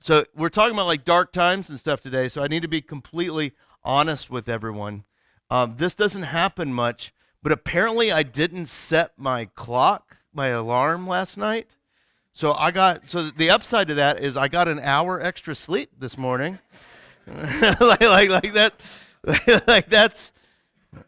So we're talking about like dark times and stuff today, so I need to be completely honest with everyone. This doesn't happen much, but apparently I didn't set my clock, my alarm last night. So the upside to that is I got an hour extra sleep this morning. like that, like that's,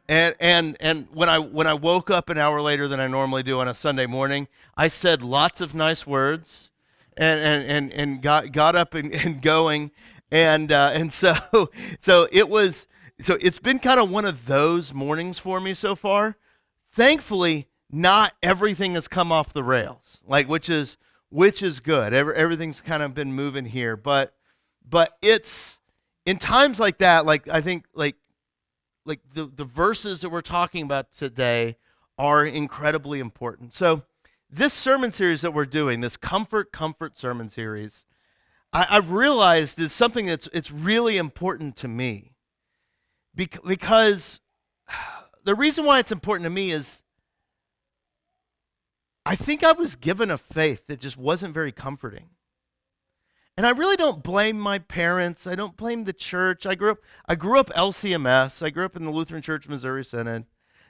and when I woke up an hour later than I normally do on a Sunday morning, I said lots of nice words, and got up and going, and so it's been kind of one of those mornings for me so far. Thankfully, not everything has come off the rails, which is good. Everything's kind of been moving here, but it's in times like that, like I think like the verses that we're talking about today are incredibly important. So this sermon series that we're doing, this comfort sermon series, I've realized is something it's really important to me. Because the reason why it's important to me is I think I was given a faith that just wasn't very comforting. And I really don't blame my parents. I don't blame the church. I grew up LCMS. I grew up in the Lutheran Church Missouri Synod.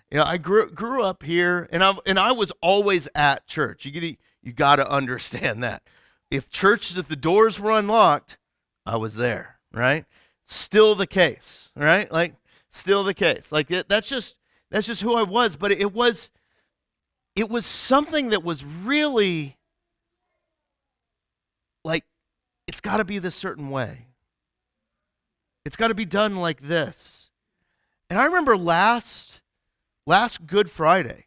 You know, I grew up here, and I was always at church. You got to understand that. If the doors were unlocked, I was there, right? Still the case, right? Like still the case. Like that's just who I was, but it was something that was really like, it's got to be this certain way. It's got to be done like this. And I remember last Good Friday,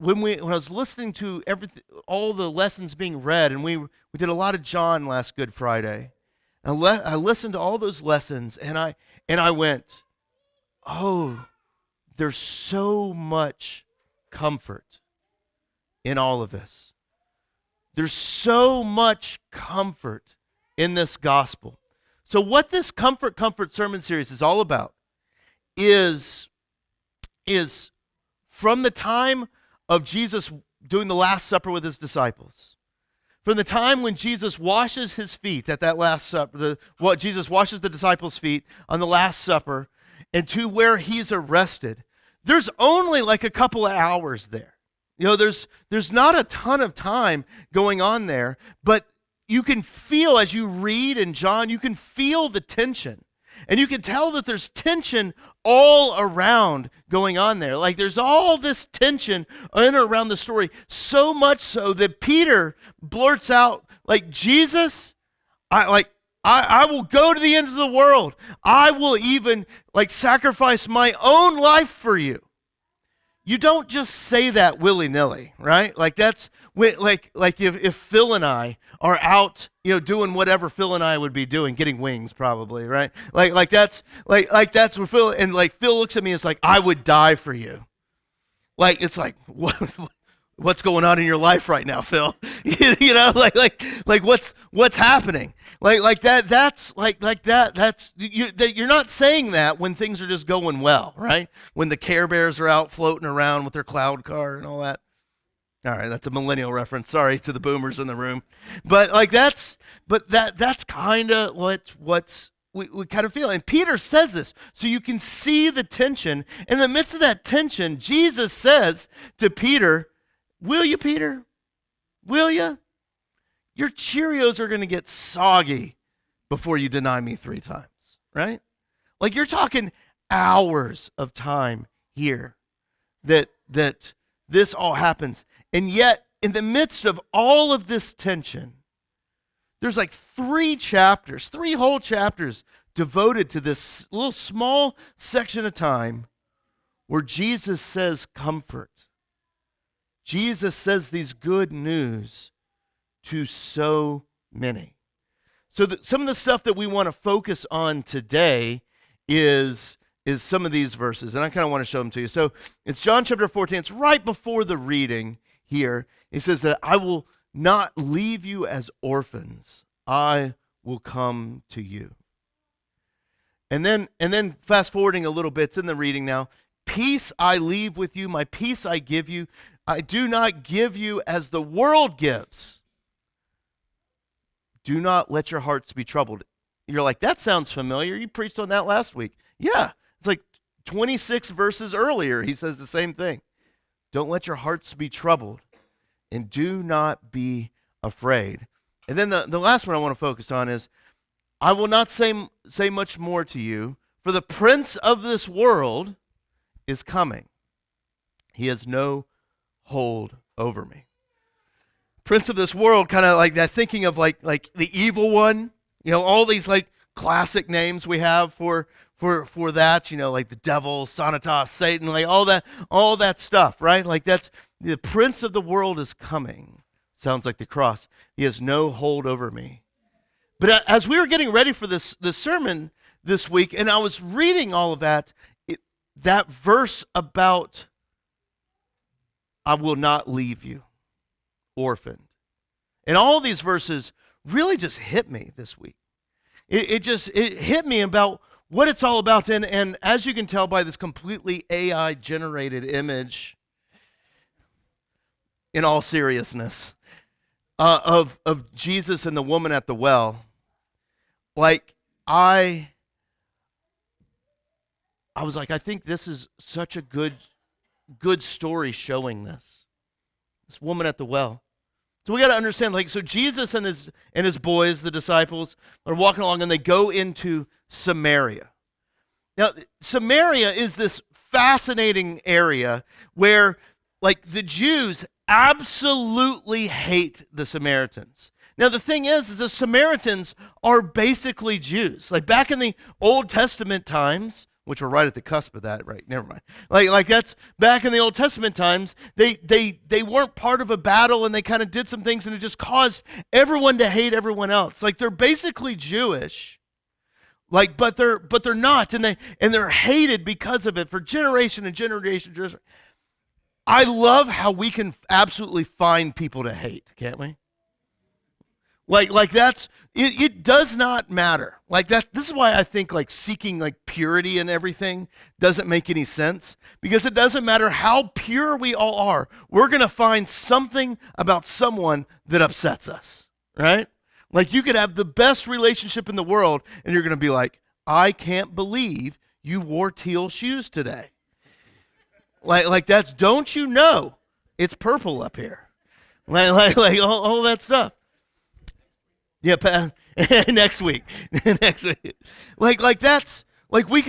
when I was listening to all the lessons being read, and we did a lot of John last Good Friday. I listened to all those lessons, and I went, oh, there's so much comfort in all of this. There's so much comfort in this gospel. So what this comfort sermon series is all about is from the time of Jesus doing the Last Supper with his disciples, from the time when Jesus washes his feet at that Last Supper, Jesus washes the disciples' feet on the Last Supper, and to where he's arrested, there's only like a couple of hours there. You know, there's not a ton of time going on there, but you can feel as you read in John, you can feel the tension. And you can tell that there's tension all around going on there. Like there's all this tension in and around the story, so much so that Peter blurts out, like, Jesus, I will go to the ends of the world. I will even sacrifice my own life for you. You don't just say that willy-nilly, right? Like that's if Phil and I are out, doing whatever Phil and I would be doing, getting wings probably, right? Like that's what Phil, and Phil looks at me and is like, I would die for you. It's like, what's going on in your life right now, Phil? What's happening? That's you're not saying that when things are just going well, right? When the Care Bears are out floating around with their cloud car and all that. All right, that's a millennial reference. Sorry to the boomers in the room, but that's kind of what's we kind of feel. And Peter says this, so you can see the tension. In the midst of that tension, Jesus says to Peter, "Will you, Peter? Will you? Your Cheerios are going to get soggy before you deny me 3 times," right? Like you're talking hours of time here that this all happens. And yet, in the midst of all of this tension, there's 3 whole chapters devoted to this little small section of time where Jesus says comfort. Jesus says these good news to so many. So some of the stuff that we want to focus on today is some of these verses, and I kind of want to show them to you. So it's John chapter 14. It's right before the reading here. It says that I will not leave you as orphans. I will come to you. And then fast forwarding a little bit, it's in the reading now. Peace I leave with you, my peace I give you. I do not give you as the world gives. Do not let your hearts be troubled. You're like, that sounds familiar. You preached on that last week. Yeah. It's like 26 verses earlier. He says the same thing. Don't let your hearts be troubled, and do not be afraid. And then the last one I want to focus on is, I will not say much more to you, for the prince of this world is coming. He has no hold over me. Prince of this world, kind of like that, thinking of like the evil one, all these like classic names we have for that, like the devil, Sanatas, Satan, like all that stuff, right? Like that's the prince of the world is coming. Sounds like the cross. He has no hold over me. But as we were getting ready for this sermon this week, and I was reading all of that, that verse about I will not leave you orphaned. And all these verses really just hit me this week. It hit me about what it's all about. And as you can tell by this completely AI-generated image, in all seriousness, of Jesus and the woman at the well, like I was like, I think this is such a good story showing this woman at the well. So we got to understand, like, so Jesus and his boys, the disciples, are walking along, and they go into Samaria. Now, Samaria is this fascinating area where, like, the Jews absolutely hate the Samaritans. Now, the thing is the Samaritans are basically Jews. Like, back in the Old Testament times, which we're right at the cusp of that, right? Never mind. Like that's back in the Old Testament times, they weren't part of a battle, and they kind of did some things, and it just caused everyone to hate everyone else. Like, they're basically Jewish, like, but they're not, and they're hated because of it for generation and generation. I love how we can absolutely find people to hate, can't we? Like that's it does not matter. Like that this is why I think like seeking like purity and everything doesn't make any sense, because it doesn't matter how pure we all are. We're going to find something about someone that upsets us, right? Like you could have the best relationship in the world and you're going to be like, "I can't believe you wore teal shoes today." Like that's, don't you know it's purple up here? Like all that stuff. Yeah, next week. Next week. Like that's like we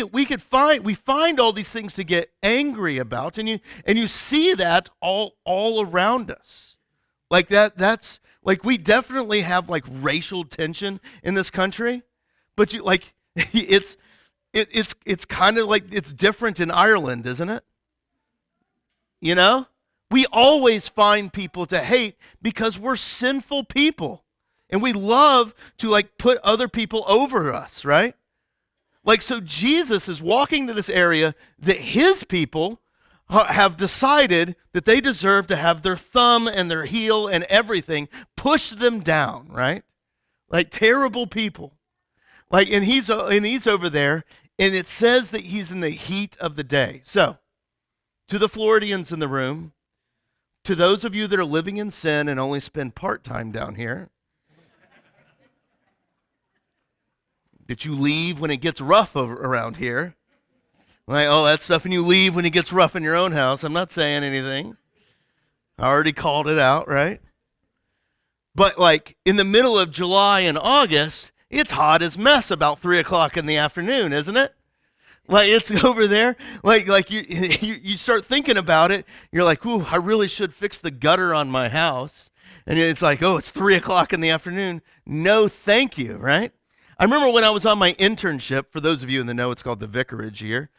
find all these things to get angry about, and you see that all around us. Like that's like we definitely have like racial tension in this country, but you like it's kind of like it's different in Ireland, isn't it? We always find people to hate because we're sinful people. And we love to like put other people over us, right? Like, so Jesus is walking to this area that his people have decided that they deserve to have their thumb and their heel and everything push them down, right? Like terrible people. Like, and he's over there, and it says that he's in the heat of the day. So, to the Floridians in the room, to those of you that are living in sin and only spend part-time down here, that you leave when it gets rough around here. Like, oh, that stuff, and you leave when it gets rough in your own house. I'm not saying anything. I already called it out, right? But like in the middle of July and August, it's hot as mess about 3 o'clock in the afternoon, isn't it? Like it's over there. Like you start thinking about it. You're like, ooh, I really should fix the gutter on my house. And it's like, oh, it's 3 o'clock in the afternoon. No, thank you, right? I remember when I was on my internship, for those of you in the know, it's called the vicarage here.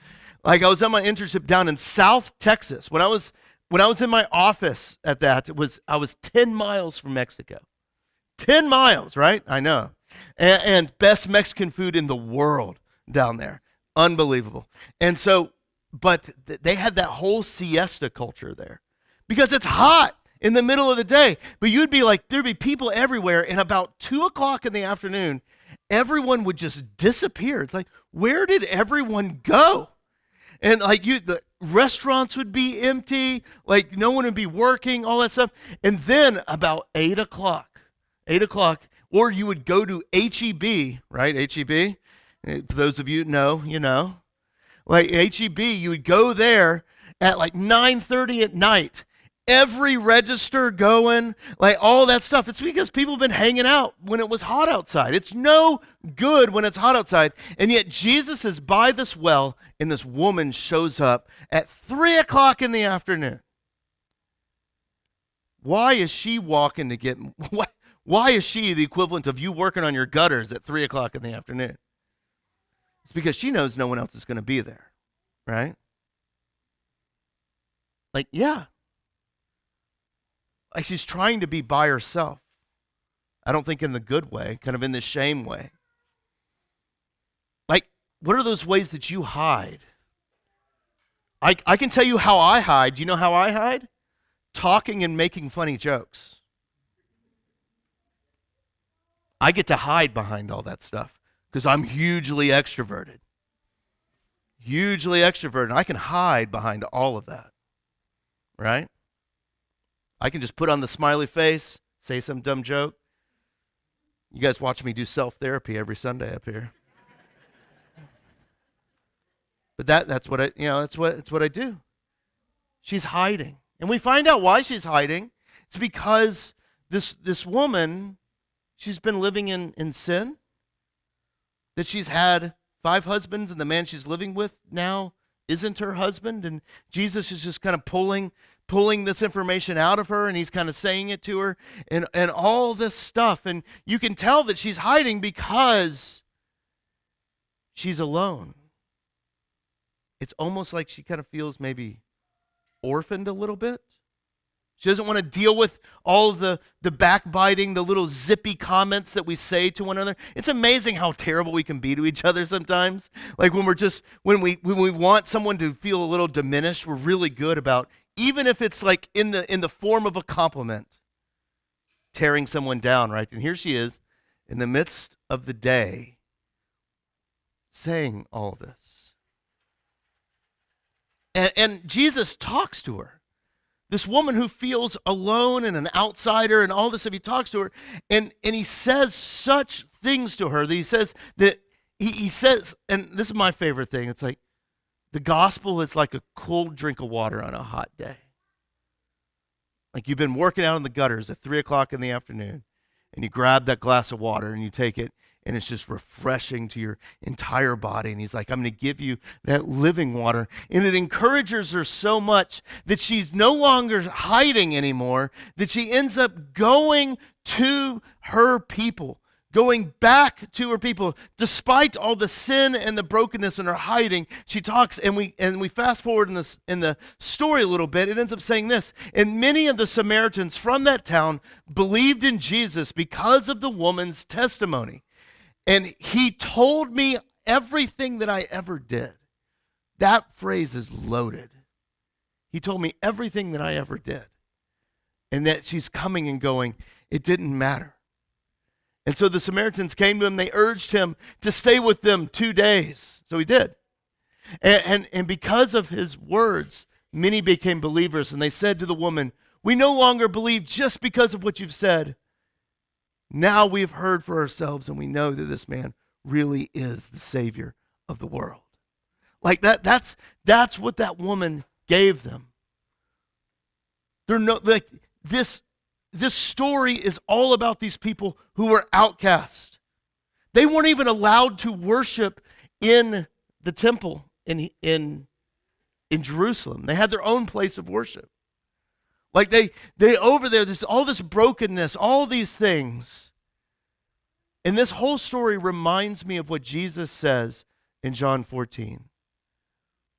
Like I was on my internship down in South Texas. When I was in my office at that, I was 10 miles from Mexico. 10 miles, right? I know. And best Mexican food in the world down there. Unbelievable. And so, but they had that whole siesta culture there because it's hot in the middle of the day. But you'd be like, there'd be people everywhere, and about 2 o'clock in the afternoon, everyone would just disappear. It's like, where did everyone go? And like the restaurants would be empty, like no one would be working, all that stuff. And then about 8 o'clock Or you would go to HEB, right? HEB. For those of you who know, you know. Like HEB, you would go there at like 9:30 at night. Every register going, like all that stuff. It's because people have been hanging out when it was hot outside. It's no good when it's hot outside. And yet Jesus is by this well, and this woman shows up at 3 o'clock in the afternoon. Why is she walking to get, why is she the equivalent of you working on your gutters at 3 o'clock in the afternoon? It's because she knows no one else is going to be there, right? Like, yeah. Like she's trying to be by herself. I don't think in the good way, kind of in the shame way. Like, what are those ways that you hide? I can tell you how I hide. Do you know how I hide? Talking and making funny jokes. I get to hide behind all that stuff because I'm hugely extroverted. Hugely extroverted. I can hide behind all of that, right? I can just put on the smiley face, say some dumb joke. You guys watch me do self-therapy every Sunday up here. But that's what that's what I do. She's hiding. And we find out why she's hiding. It's because this woman, she's been living in sin. That she's had 5 husbands, and the man she's living with now isn't her husband. And Jesus is just kind of pulling this information out of her, and he's kind of saying it to her, and all this stuff. And you can tell that she's hiding because she's alone. It's almost like she kind of feels maybe orphaned a little bit. She doesn't want to deal with all the backbiting, the little zippy comments that we say to one another. It's amazing how terrible we can be to each other sometimes. Like when we want someone to feel a little diminished, we're really good about, even if it's like in the form of a compliment, tearing someone down, right? And here she is in the midst of the day saying all this. And Jesus talks to her. This woman who feels alone and an outsider and all this stuff, he talks to her, and he says such things to her that he says, and this is my favorite thing, it's like, the gospel is like a cold drink of water on a hot day. Like you've been working out in the gutters at 3 o'clock in the afternoon, and you grab that glass of water and you take it, and it's just refreshing to your entire body. And he's like, I'm going to give you that living water. And it encourages her so much that she's no longer hiding anymore, that she ends up going to her people, going back to her people. Despite all the sin and the brokenness in her hiding, she talks, and we fast forward in the story a little bit. It ends up saying this: and many of the Samaritans from that town believed in Jesus because of the woman's testimony. And he told me everything that I ever did. That phrase is loaded. He told me everything that I ever did. And that she's coming and going, it didn't matter. And so the Samaritans came to him, they urged him to stay with them 2 days. So he did. And because of his words, many became believers. And they said to the woman, we no longer believe just because of what you've said. Now we've heard for ourselves, and we know that this man really is the Savior of the world. Like that's what that woman gave them. They're no, like this story is all about these people who were outcast. They weren't even allowed to worship in the temple in Jerusalem. They had their own place of worship. Like they over there, there's all this brokenness, all these things. And this whole story reminds me of what Jesus says in John 14,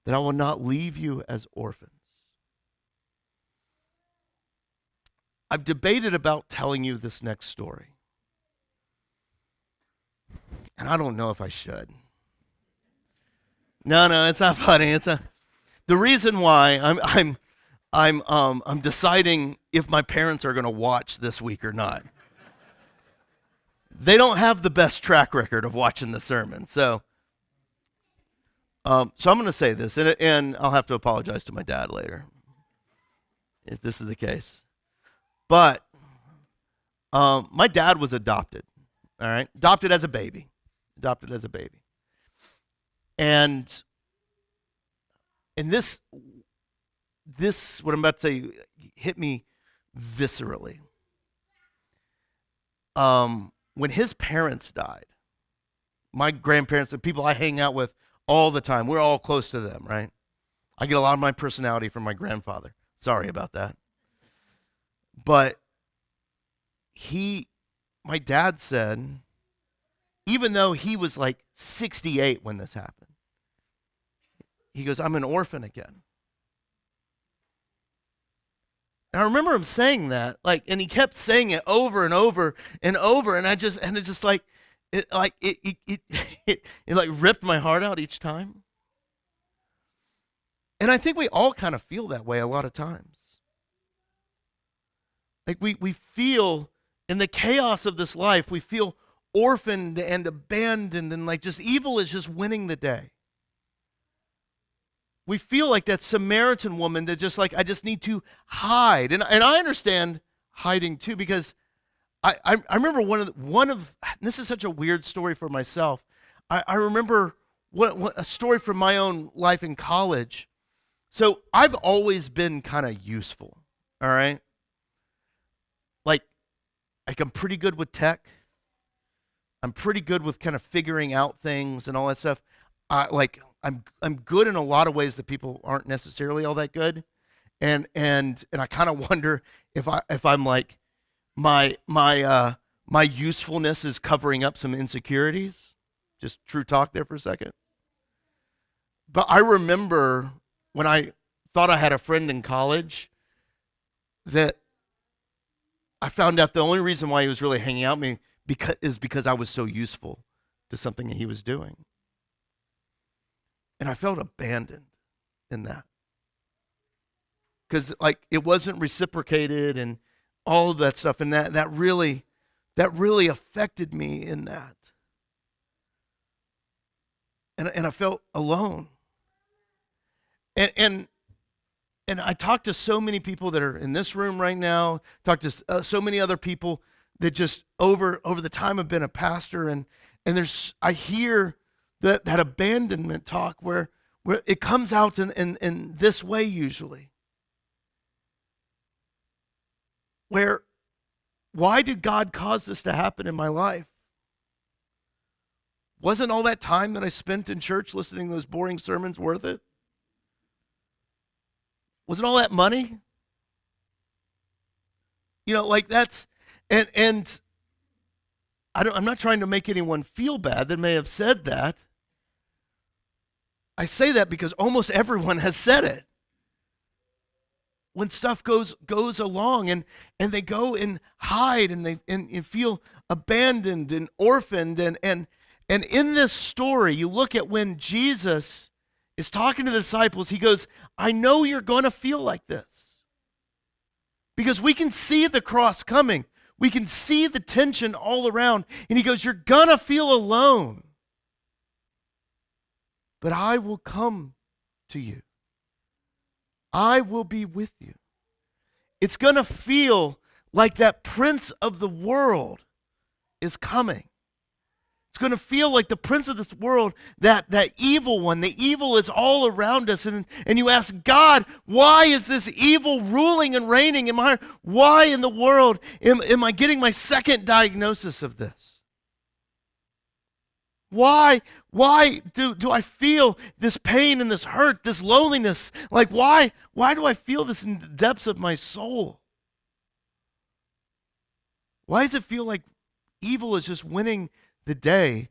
that I will not leave you as orphans. I've debated about telling you this next story. And I don't know if I should. No, it's not funny. The reason why I'm deciding if my parents are going to watch this week or not. They don't have the best track record of watching the sermon, so I'm going to say this, and I'll have to apologize to my dad later if this is the case. But my dad was adopted. All right, adopted as a baby, and this what I'm about to say hit me viscerally. When his parents died, my grandparents, the people I hang out with all the time, we're all close to them, right? I get a lot of my personality from my grandfather. Sorry about that. But my dad said, even though he was like 68 when this happened, he goes, I'm an orphan again. And I remember him saying that, and he kept saying it over and over and over, and it just ripped my heart out each time. And I think we all kind of feel that way a lot of times. Like we feel in the chaos of this life, we feel orphaned and abandoned, and like just evil is just winning the day. We feel like that Samaritan woman that just I just need to hide. And I understand hiding too, because I remember one of this is such a weird story for myself. I remember a story from my own life in college. So I've always been kind of useful, all right? Like I'm pretty good with tech. I'm pretty good with kind of figuring out things and all that stuff. I'm good in a lot of ways that people aren't necessarily all that good, and I kind of wonder if I'm like my usefulness is covering up some insecurities. Just true talk there for a second. But I remember when I thought I had a friend in college that I found out the only reason why he was really hanging out with me because I was so useful to something that he was doing. And I felt abandoned in that. Because it wasn't reciprocated and all of that stuff. And that really affected me in that. And I felt alone. And I talked to so many people that are in this room right now, talked to so many other people that just over the time have been a pastor, and I hear that abandonment talk where it comes out in this way usually. Why did God cause this to happen in my life? Wasn't all that time that I spent in church listening to those boring sermons worth it? Wasn't all that money? That's, and I'm not trying to make anyone feel bad that may have said that. I say that because almost everyone has said it. When stuff goes along and they go and hide and feel abandoned and orphaned and in this story, you look at when Jesus is talking to the disciples, he goes, I know you're going to feel like this. Because we can see the cross coming. We can see the tension all around. And he goes, you're going to feel alone. But I will come to you. I will be with you. It's going to feel like that prince of the world is coming. It's going to feel like the prince of this world, that evil one. The evil is all around us. And you ask God, why is this evil ruling and reigning in my heart? Why in the world am I getting my second diagnosis of this? Why do I feel this pain and this hurt, this loneliness? Like, why do I feel this in the depths of my soul? Why does it feel like evil is just winning the day?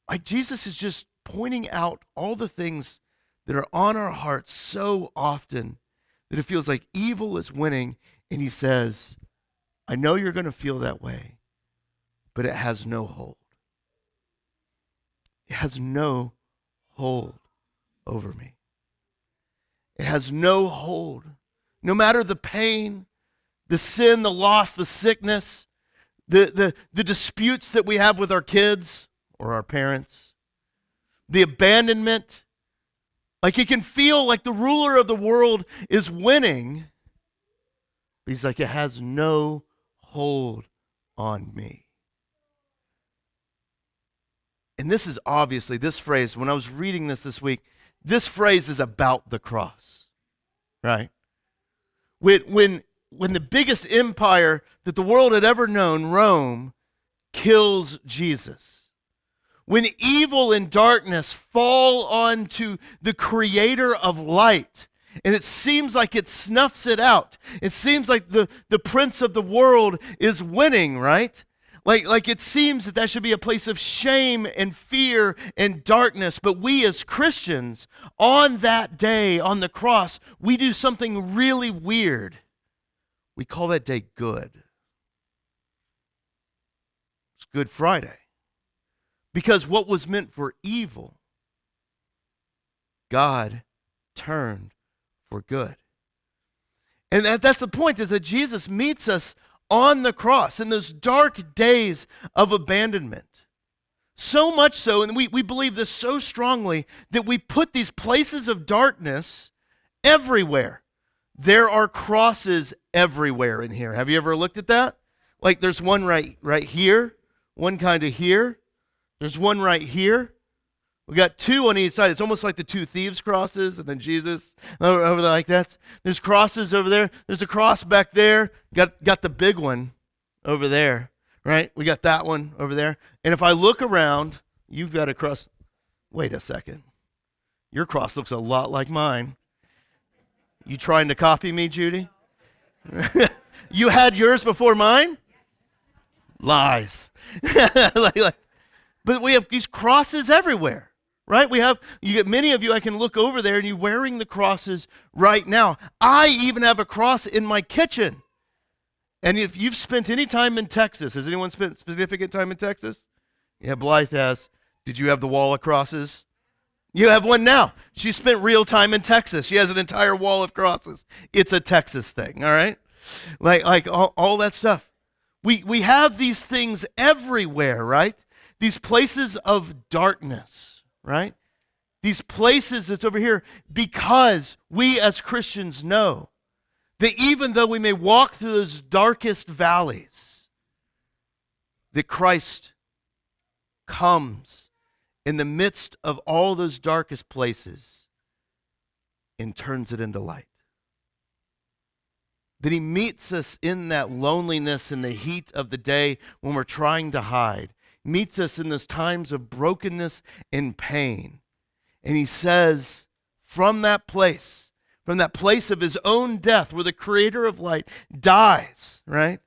Like Jesus is just pointing out all the things that are on our hearts so often that it feels like evil is winning, and he says, I know you're going to feel that way, but it has no hold. It has no hold over me. It has no hold. No matter the pain, the sin, the loss, the sickness, the disputes that we have with our kids or our parents, the abandonment, like it can feel like the ruler of the world is winning. But he's like, it has no hold on me. And this is obviously, this phrase, when I was reading this week, this phrase is about the cross, right? When the biggest empire that the world had ever known, Rome, kills Jesus. When evil and darkness fall onto the creator of light, and it seems like it snuffs it out. It seems like the prince of the world is winning, right? Like it seems that should be a place of shame and fear and darkness. But we as Christians, on that day, on the cross, we do something really weird. We call that day good. It's Good Friday. Because what was meant for evil, God turned for good. And that's the point, is that Jesus meets us on the cross in those dark days of abandonment. So much so, and we believe this so strongly, that we put these places of darkness everywhere. There are crosses everywhere in here. Have you ever looked at that? Like there's one right here, one kind of here. There's one right here. We got two on each side. It's almost like the two thieves' crosses, and then Jesus over there like that. There's crosses over there. There's a cross back there. Got the big one over there, right? We got that one over there. And if I look around, you've got a cross. Wait a second. Your cross looks a lot like mine. You trying to copy me, Judy? You had yours before mine? Lies. But we have these crosses everywhere. Right? You get many of you, I can look over there and you're wearing the crosses right now. I even have a cross in my kitchen. And if you've spent any time in Texas, has anyone spent significant time in Texas? Yeah, Blythe has. Did you have the wall of crosses? You have one now. She spent real time in Texas. She has an entire wall of crosses. It's a Texas thing, all right? Like all that stuff. We have these things everywhere, right? These places of darkness. Right? These places that's over here, because we as Christians know that even though we may walk through those darkest valleys, that Christ comes in the midst of all those darkest places and turns it into light. That he meets us in that loneliness in the heat of the day when we're trying to hide. Meets us in those times of brokenness and pain. And he says, from that place of his own death, where the creator of light dies, right?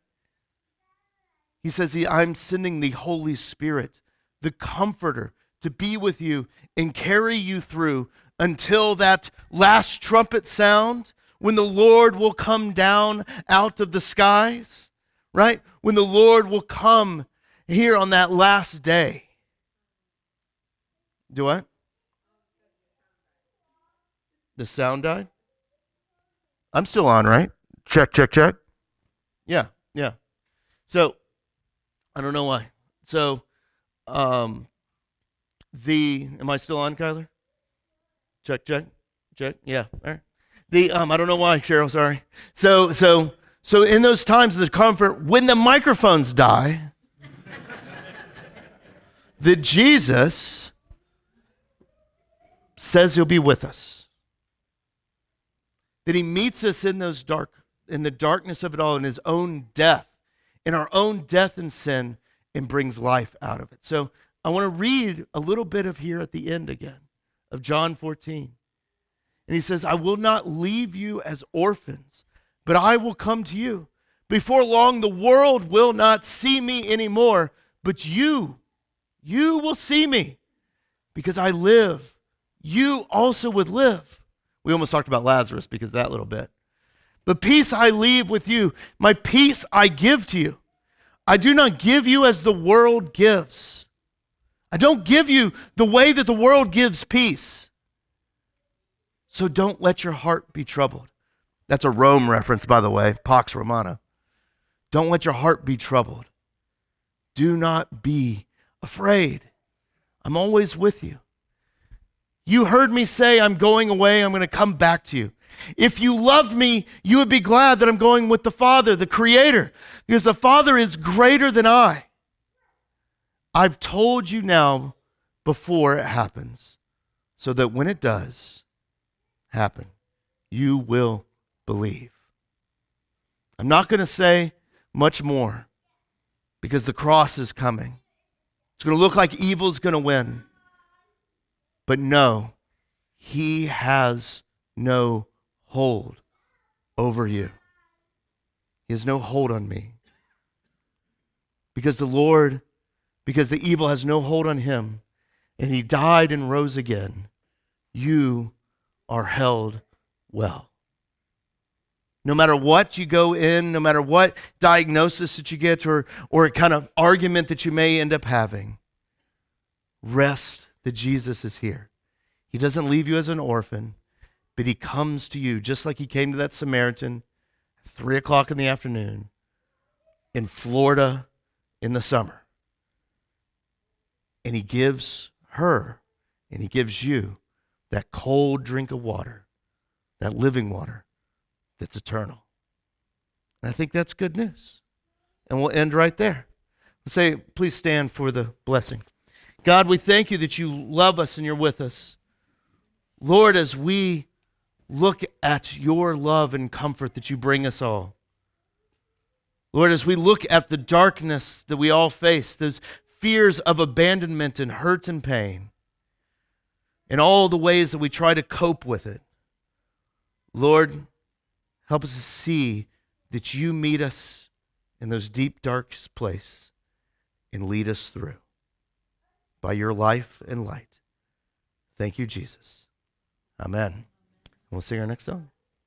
He says, I'm sending the Holy Spirit, the Comforter, to be with you and carry you through until that last trumpet sound, when the Lord will come down out of the skies, right? When the Lord will come here on that last day. Do what? The sound died? I'm still on, right? Check. Yeah. So, I don't know why. So, am I still on, Kyler? Check. Yeah, all right. I don't know why, Cheryl, sorry. So in those times of the comfort, when the microphones die, that Jesus says he'll be with us. That he meets us in the darkness of it all, in his own death, in our own death and sin, and brings life out of it. So I want to read a little bit of here at the end again, of John 14. And he says, I will not leave you as orphans, but I will come to you. Before long, the world will not see me anymore, but you will see me, because I live. You also would live. We almost talked about Lazarus because of that little bit. But peace I leave with you. My peace I give to you. I do not give you as the world gives. I don't give you the way that the world gives peace. So don't let your heart be troubled. That's a Rome reference, by the way, Pax Romana. Don't let your heart be troubled. Do not be afraid. I'm always with you. You heard me say, I'm going away, I'm going to come back to you. If you loved me, you would be glad that I'm going with the Father, the Creator, because the Father is greater than I. I've told you now before it happens, so that when it does happen, you will believe. I'm not going to say much more because the cross is coming. It's going to look like evil's going to win. But no, he has no hold over you. He has no hold on me. Because the evil has no hold on him, and he died and rose again, you are held well. No matter what you go in, no matter what diagnosis that you get or kind of argument that you may end up having, rest that Jesus is here. He doesn't leave you as an orphan, but he comes to you just like he came to that Samaritan at 3 o'clock in the afternoon in Florida in the summer. And he gives her and he gives you that cold drink of water, that living water that's eternal. And I think that's good news. And we'll end right there. Let's say, please stand for the blessing. God, we thank you that you love us and you're with us. Lord, as we look at your love and comfort that you bring us all, Lord, as we look at the darkness that we all face, those fears of abandonment and hurt and pain, and all the ways that we try to cope with it, Lord, help us to see that you meet us in those deep, dark places and lead us through by your life and light. Thank you, Jesus. Amen. We'll sing our next song.